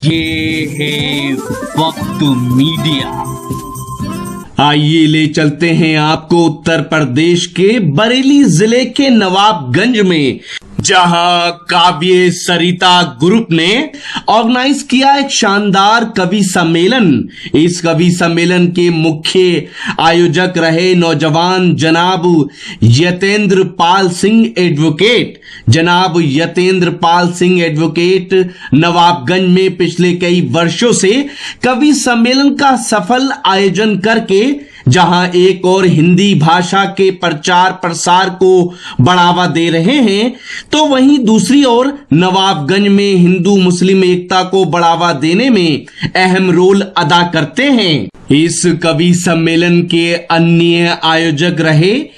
ये है वक्त मीडिया। आइए ले चलते हैं आपको उत्तर प्रदेश के बरेली जिले के नवाबगंज में, जहां काव्य सरिता ग्रुप ने ऑर्गेनाइज किया एक शानदार कवि सम्मेलन। इस कवि सम्मेलन के मुख्य आयोजक रहे नौजवान जनाब यतेंद्र पाल सिंह एडवोकेट। जनाब यतेंद्र पाल सिंह एडवोकेट नवाबगंज में पिछले कई वर्षों से कवि सम्मेलन का सफल आयोजन करके जहां एक और हिंदी भाषा के प्रचार प्रसार को बढ़ावा दे रहे हैं, तो वहीं दूसरी ओर नवाबगंज में हिंदू मुस्लिम एकता को बढ़ावा देने में अहम रोल अदा करते हैं। इस कवि सम्मेलन के अन्य आयोजक रहे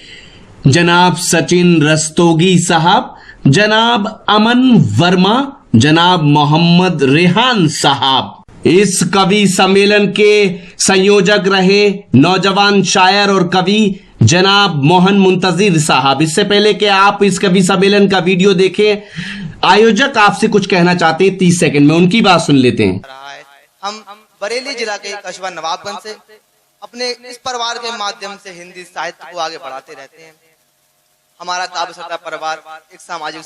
जनाब सचिन रस्तोगी साहब, जनाब अमन वर्मा, जनाब मोहम्मद रेहान साहब। इस कवि सम्मेलन के संयोजक रहे नौजवान शायर और कवि जनाब मोहन मुंतजिर साहब। इससे पहले कि आप इस कवि सम्मेलन का वीडियो देखें, आयोजक आपसे कुछ कहना चाहते हैं, 30 सेकंड में उनकी बात सुन लेते हैं। हम बरेली जिला के कस्बा नवाबगंज से अपने इस परिवार के माध्यम से हिंदी साहित्य को आगे बढ़ाते रहते हैं। हमारा काव्य सरिता परिवार एक सामाजिक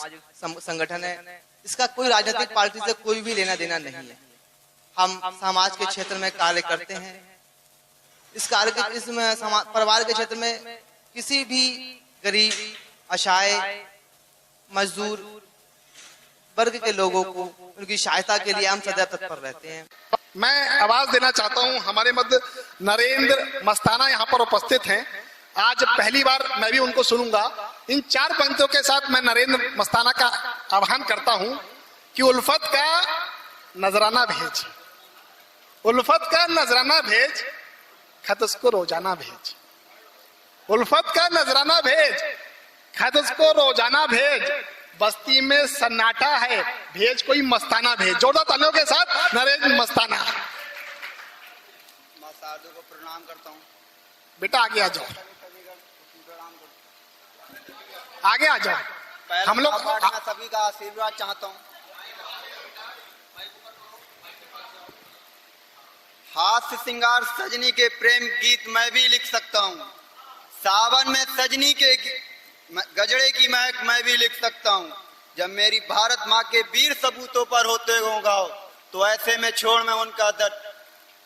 संगठन है। इसका कोई राजनीतिक पार्टी से कोई भी लेना देना नहीं है। हम समाज के क्षेत्र में कार्य करते हैं। इस परिवार के क्षेत्र में किसी भी गरीब, असहाय, मजदूर वर्ग के लोगों को उनकी सहायता के लिए हम सदैव तत्पर रहते हैं। मैं आवाज देना चाहता हूं, हमारे मध्य नरेंद्र मस्ताना यहाँ पर उपस्थित हैं। आज पहली बार मैं भी उनको सुनूंगा। इन 4 पंक्तियों के साथ मैं नरेंद्र मस्ताना का आह्वान करता हूं कि उल्फत का नजराना भेज, उल्फत का नजराना भेज, खत उसको रोजाना भेज। उल्फत का नजराना भेज, खत उसको रोजाना भेज। बस्ती में सन्नाटा है, भेज कोई मस्ताना भेज। जोरदार तालियों के साथ नरेंद्र मस्ताना। मां शारदों को प्रणाम करता हूँ। बेटा आगे आ जाओ, आगे आ जाओ। हम लोग सभी का आशीर्वाद चाहता हूँ। हास्य सिंगार सजनी के प्रेम गीत मैं भी लिख सकता हूँ। सावन में सजनी के गजड़े की महक मैं भी लिख सकता हूँ। जब मेरी भारत माँ के वीर सबूतों पर होते हो गाओ, तो ऐसे में छोड़ में उनका दर्द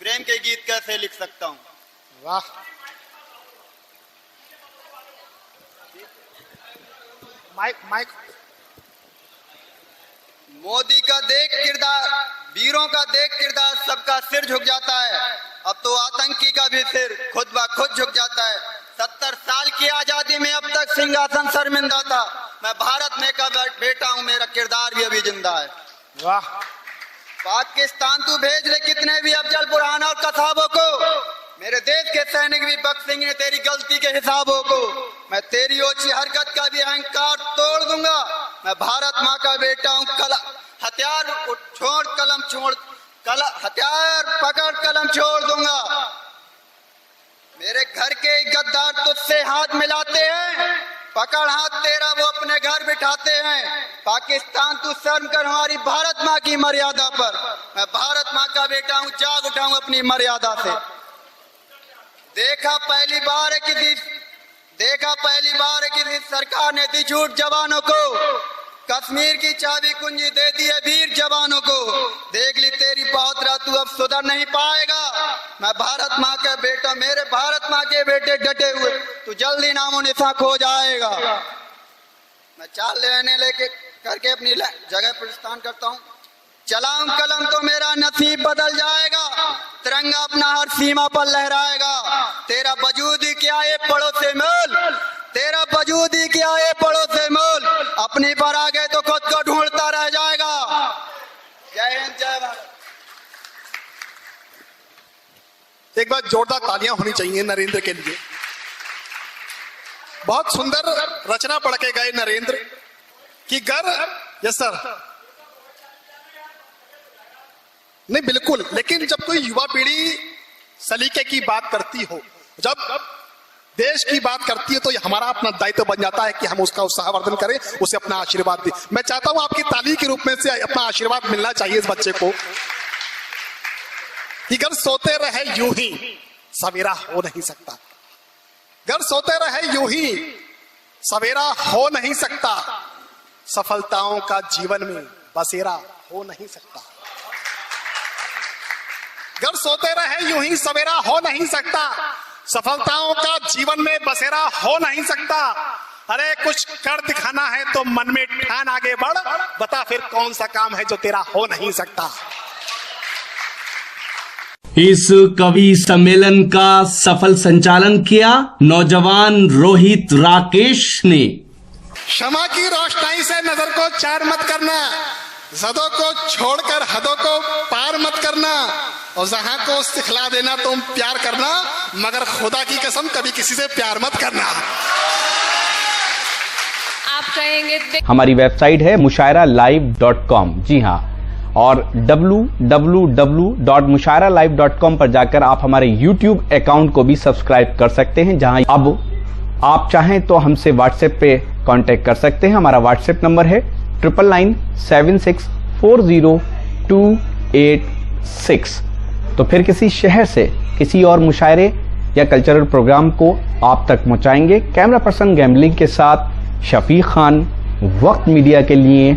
प्रेम के गीत कैसे लिख सकता हूँ। वाह, माइक। मोदी का देख किरदार, वीरों का देख किरदार सबका सिर झुक जाता है। अब तो आतंकी का भी सिर खुद ब खुद झुक जाता है। 70 साल की आजादी में अब तक सिंहासन शर्मिंदा था। मैं भारत में का बेटा हूँ, मेरा किरदार भी अभी जिंदा है। वाह। पाकिस्तान तू भेज ले कितने भी अफजल बुरहान और कसाबों को, मेरे देश के सैनिक भी बख्शेंगे तेरी गलती के हिसाबों को। मैं तेरी ओछी हरकत का भी अहंकार तोड़ दूंगा। मैं भारत माँ का बेटा हूँ। हथियार छोड़ कलम छोड़, हथियार पकड़ कलम छोड़ दूंगा। मेरे घर के गद्दार तुझसे हाथ मिलाते हैं, पकड़ हाथ तेरा वो अपने घर बिठाते हैं। पाकिस्तान तू शर्म कर हमारी भारत माँ की मर्यादा पर। मैं भारत माँ का बेटा हूँ, जाग उठाऊं अपनी मर्यादा से। देखा पहली बार किसी सरकार ने दी छूट जवानों को, कश्मीर की चाबी कुंजी दे दी है वीर जवानों को। देख ली तेरी बहादुरी, तू अब सुधर नहीं पाएगा। मैं भारत माँ का बेटा, मेरे भारत माँ के बेटे डटे हुए, तू जल्दी नामो निशान खो जाएगा। मैं चाल लेने लेके करके अपनी जगह पर प्रस्थान करता हूँ। चलाऊं कलम तो मेरा नसीब बदल जाएगा। तिरंगा अपना हर सीमा पर लहराएगा। तेरा वजूद ही क्या है पड़ोसे मोल, तेरा वजूद ही क्या है पड़ोसे मोल। अपनी पर आ गए तो खुद को ढूंढता रह जाएगा। जय हिंद, जय भारत। एक बार जोरदार तालियां होनी चाहिए नरेंद्र के लिए। बहुत सुंदर रचना पढ़ के गए नरेंद्र कि घर। Yes sir. नहीं बिल्कुल, लेकिन जब कोई युवा पीढ़ी सलीके की बात करती हो, जब देश की बात करती है, तो ये हमारा अपना दायित्व बन जाता है कि हम उसका उत्साहवर्धन करें, उसे अपना आशीर्वाद दें। मैं चाहता हूं आपकी ताली के रूप में से अपना आशीर्वाद मिलना चाहिए इस बच्चे को। कि घर सोते रहे यूं ही सवेरा हो नहीं सकता। घर सोते रहे यूं ही सवेरा हो नहीं सकता। सफलताओं का जीवन में बसेरा हो नहीं सकता। घर सोते रहे यूं ही सवेरा हो नहीं सकता। सफलताओं का जीवन में बसेरा हो नहीं सकता। अरे कुछ कर दिखाना है तो मन में ठान आगे बढ़, बता फिर कौन सा काम है जो तेरा हो नहीं सकता। इस कवि सम्मेलन का सफल संचालन किया नौजवान रोहित राकेश ने। क्षमा की रोशनाई से नजर को चार मत करना, जदों को छोड़कर हदों को पार मत करना, और जहां को सिखला देना तुम प्यार करना, मगर खुदा की कसम कभी किसी से प्यार मत करना। आप कहेंगे हमारी वेबसाइट है mushairalive.com। जी हाँ, और www.mushairalive.com पर जाकर आप हमारे YouTube अकाउंट को भी सब्सक्राइब कर सकते हैं, जहां अब आप चाहें तो हमसे व्हाट्सएप पे कांटेक्ट कर सकते हैं। हमारा व्हाट्सएप नंबर है 9997640286। तो फिर किसी शहर से किसी और मुशायरे या कल्चरल प्रोग्राम को आप तक पहुंचाएंगे। कैमरा पर्सन गैम्बलिंग के साथ शफीक खान, वक्त मीडिया के लिए